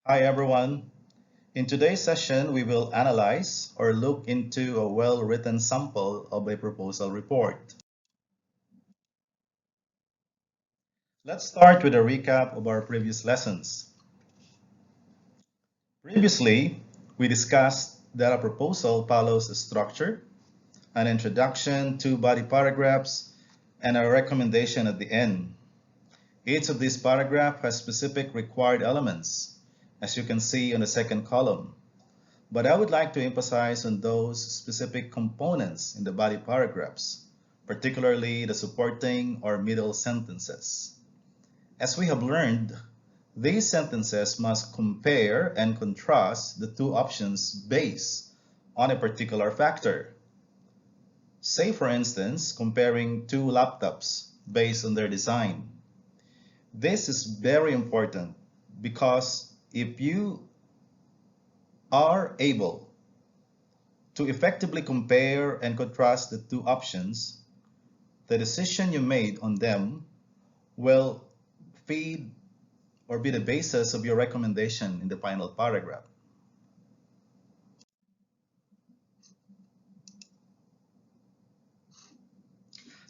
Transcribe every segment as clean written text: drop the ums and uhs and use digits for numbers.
Hi everyone. In today's session, we will analyze or look into a well-written sample of a proposal report. Let's start with a recap of our previous lessons. Previously, we discussed that a proposal follows a structure, an introduction, two body paragraphs, and a recommendation at the end. Each of these paragraphs has specific required elements, as you can see on the second column. But I would like to emphasize on those specific components in the body paragraphs, particularly the supporting or middle sentences. As we have learned, these sentences must compare and contrast the two options based on a particular factor. Say, for instance, comparing two laptops based on their design. This is very important because if you are able to effectively compare and contrast the two options, the decision you made on them will feed or be the basis of your recommendation in the final paragraph.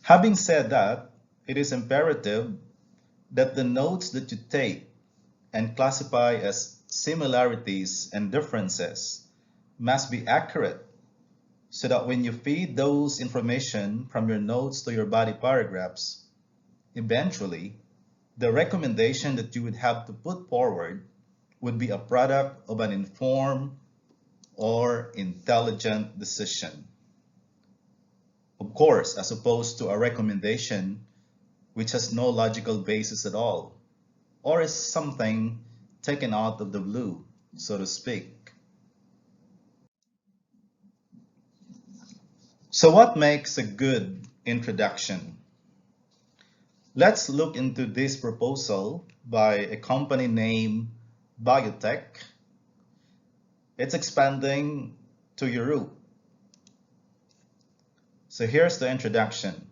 Having said that, it is imperative that the notes that you take and classify as similarities and differences must be accurate so that when you feed those information from your notes to your body paragraphs, eventually, the recommendation that you would have to put forward would be a product of an informed or intelligent decision. Of course, as opposed to a recommendation which has no logical basis at all, or is something taken out of the blue, so to speak. So what makes a good introduction? Let's look into this proposal by a company named Biotech. It's expanding to Europe. So here's the introduction.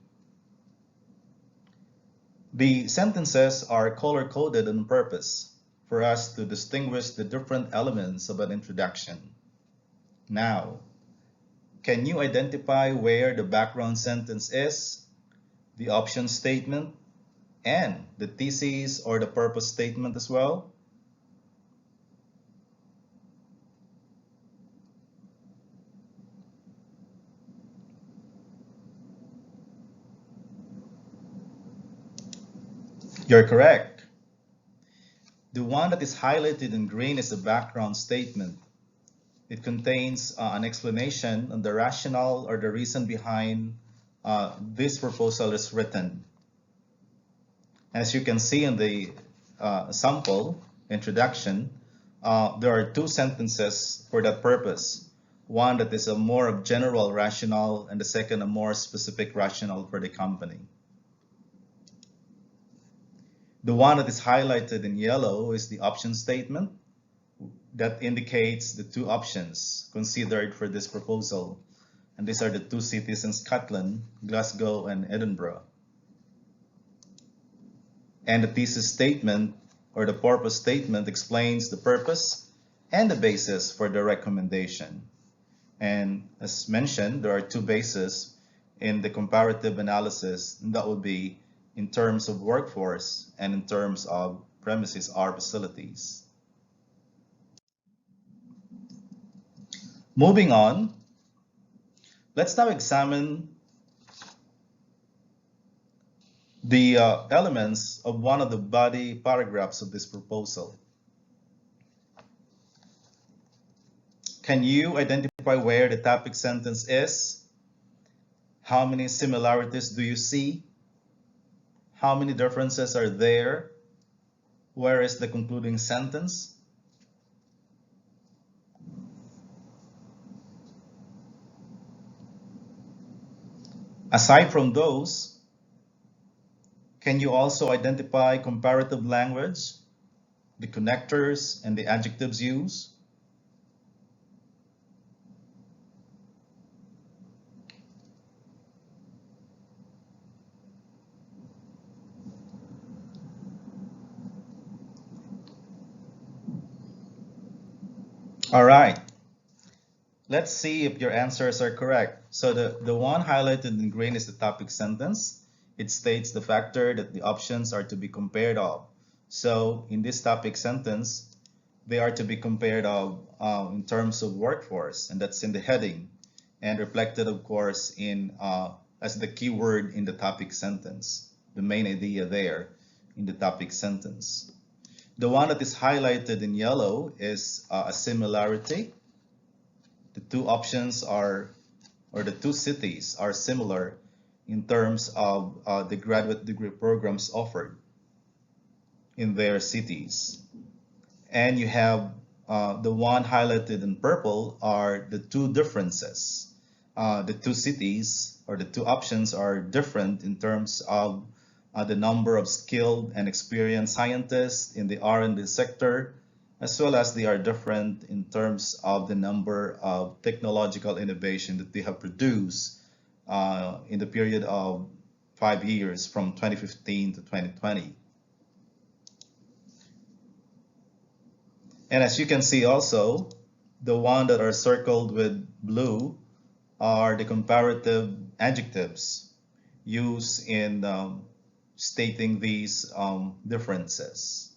The sentences are color-coded on purpose for us to distinguish the different elements of an introduction. Now, can you identify where the background sentence is, the option statement, and the thesis or the purpose statement as well? You're correct. The one that is highlighted in green is the background statement. It contains an explanation on the rationale or the reason behind this proposal is written. As you can see in the sample introduction, there are two sentences for that purpose. One that is a more of general rationale and the second a more specific rationale for the company. The one that is highlighted in yellow is the option statement that indicates the two options considered for this proposal. And these are the two cities in Scotland, Glasgow and Edinburgh. And the thesis statement or the purpose statement explains the purpose and the basis for the recommendation. And as mentioned, there are two bases in the comparative analysis, and that would be in terms of workforce and in terms of premises or facilities. Moving on, let's now examine the elements of one of the body paragraphs of this proposal. Can you identify where the topic sentence is? How many similarities do you see? How many differences are there? Where is the concluding sentence? Aside from those, can you also identify comparative language, the connectors, and the adjectives used? All right, let's see if your answers are correct. So the one highlighted in green is the topic sentence. It states the factor that the options are to be compared of. So in this topic sentence, they are to be compared of in terms of workforce, and that's in the heading, and reflected, of course, in as the keyword in the topic sentence, the main idea there in the topic sentence. The one that is highlighted in yellow is a similarity. The two options are, or the two cities are similar in terms of the graduate degree programs offered in their cities. And you have the one highlighted in purple are the two differences. The two cities or the two options are different in terms of the number of skilled and experienced scientists in the R&D sector, as well as they are different in terms of the number of technological innovation that they have produced in the period of 5 years from 2015 to 2020. And as you can see also, the one that are circled with blue are the comparative adjectives used in stating these differences.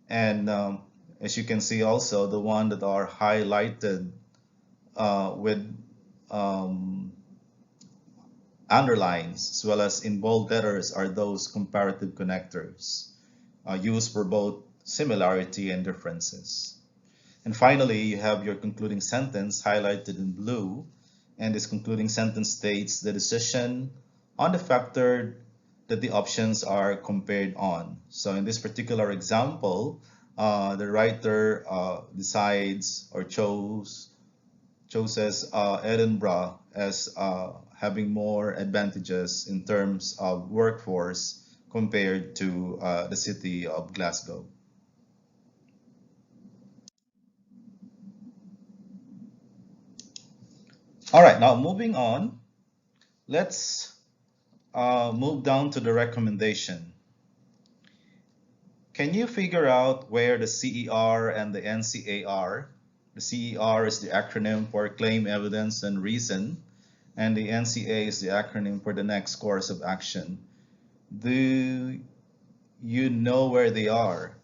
And as you can see also, the one that are highlighted with underlines as well as in bold letters are those comparative connectors used for both similarity and differences. And finally, you have your concluding sentence highlighted in blue, and this concluding sentence states the decision on the factor that the options are compared on. So in this particular example, the writer decides or chooses Edinburgh as having more advantages in terms of workforce compared to the city of Glasgow. All right, now moving on, let's move down to the recommendation. Can you figure out where the CER and the NCA are? The CER is the acronym for Claim, Evidence, and Reason, and the NCA is the acronym for the next course of action. Do you know where they are?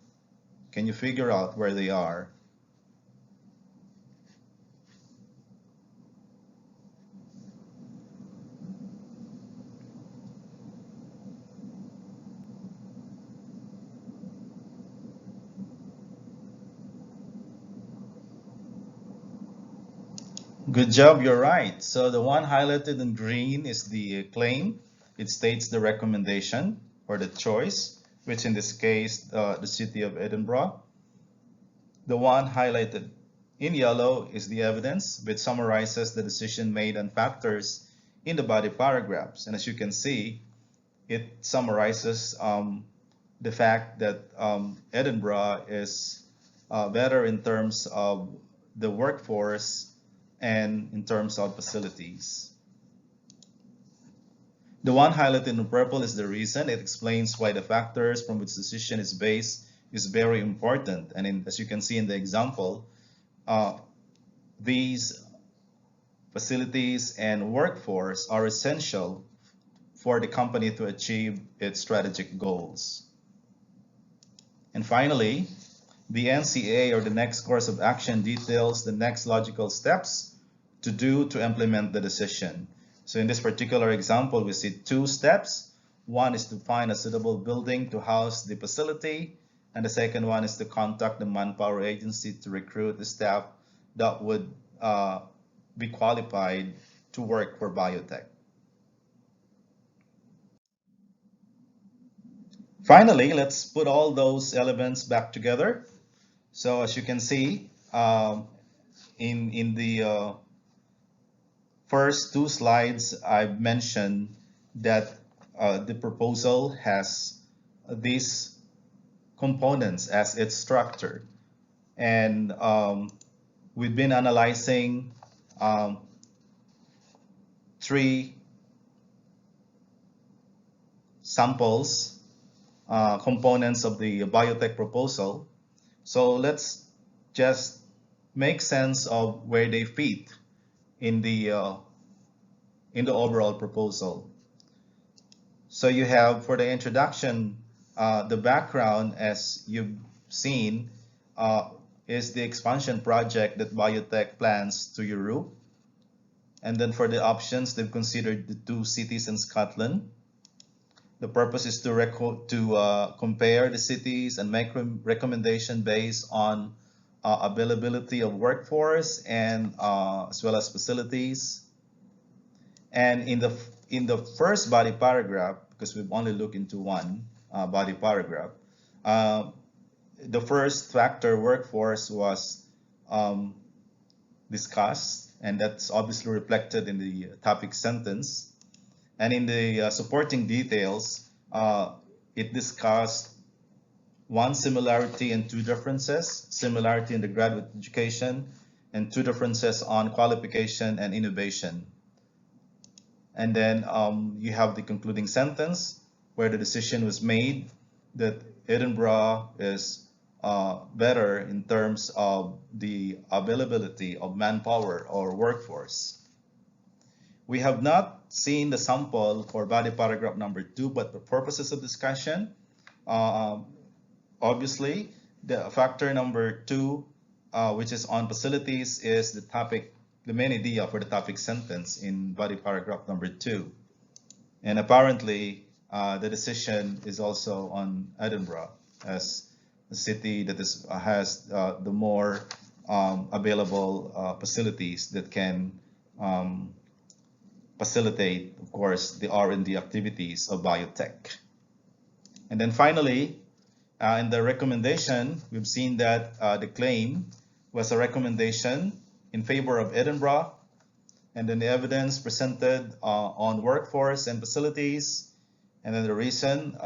Can you figure out where they are? Good job, you're right. So the one highlighted in green is the claim. It states the recommendation or the choice, which in this case, the city of Edinburgh. The one highlighted in yellow is the evidence, which summarizes the decision made and factors in the body paragraphs. And as you can see, it summarizes the fact that Edinburgh is better in terms of the workforce and in terms of facilities. The one highlighted in purple is the reason. It explains why the factors from which decision is based is very important. And as you can see in the example, these facilities and workforce are essential for the company to achieve its strategic goals. And finally, the NCA or the next course of action details the next logical steps to do to implement the decision. So in this particular example, we see two steps. One is to find a suitable building to house the facility, and the second one is to contact the manpower agency to recruit the staff that would be qualified to work for biotech. Finally, let's put all those elements back together. So as you can see, in the first two slides, I've mentioned that the proposal has these components as its structure. And we've been analyzing three samples, components of the biotech proposal. So let's just make sense of where they fit in the overall proposal. So you have for the introduction, the background as you've seen uh, is the expansion project that biotech plans to Europe. And then for the options, they've considered the two cities in Scotland. The purpose is to compare the cities and make recommendation based on availability of workforce and as well as facilities. And in the first body paragraph, because we've only looked into one body paragraph, uh, the first factor, workforce, was um, discussed, and that's obviously reflected in the topic sentence. And in the supporting details, it discussed one, similarity and two differences, similarity in the graduate education, and two differences on qualification and innovation. And then you have the concluding sentence where the decision was made that Edinburgh is better in terms of the availability of manpower or workforce. We have not seen the sample for body paragraph number 2, but for purposes of discussion, uh, obviously the factor number 2, which is on facilities, is the topic, the main idea for the topic sentence in body paragraph number 2. And apparently, the decision is also on Edinburgh as a city that has the more available facilities that can um, facilitate, of course, the R&D activities of biotech. And then finally, in the recommendation, we've seen that the claim was a recommendation in favor of Edinburgh, and then the evidence presented on workforce and facilities, and then the reason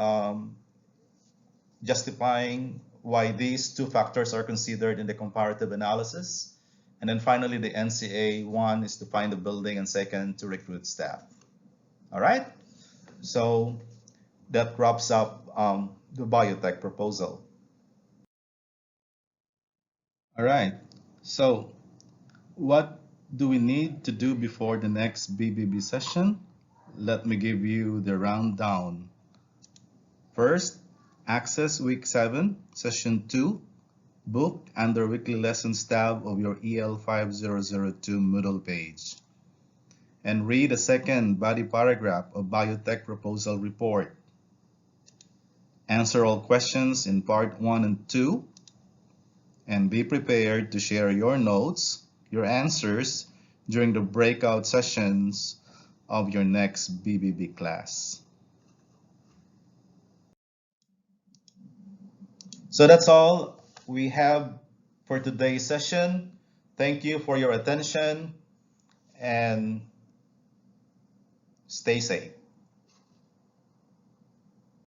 justifying why these two factors are considered in the comparative analysis. And then finally, the NCA, one is to find the building, and second, to recruit staff. All right? So that wraps up the biotech proposal. All right. So what do we need to do before the next BBB session? Let me give you the rundown. First, access week 7, session 2, book under weekly lessons tab of your EL 5002 Moodle page. And read the second body paragraph of biotech proposal report. Answer all questions in part 1 and 2, and be prepared to share your notes, your answers during the breakout sessions of your next BBB class. So that's all we have for today's session. Thank you for your attention and stay safe.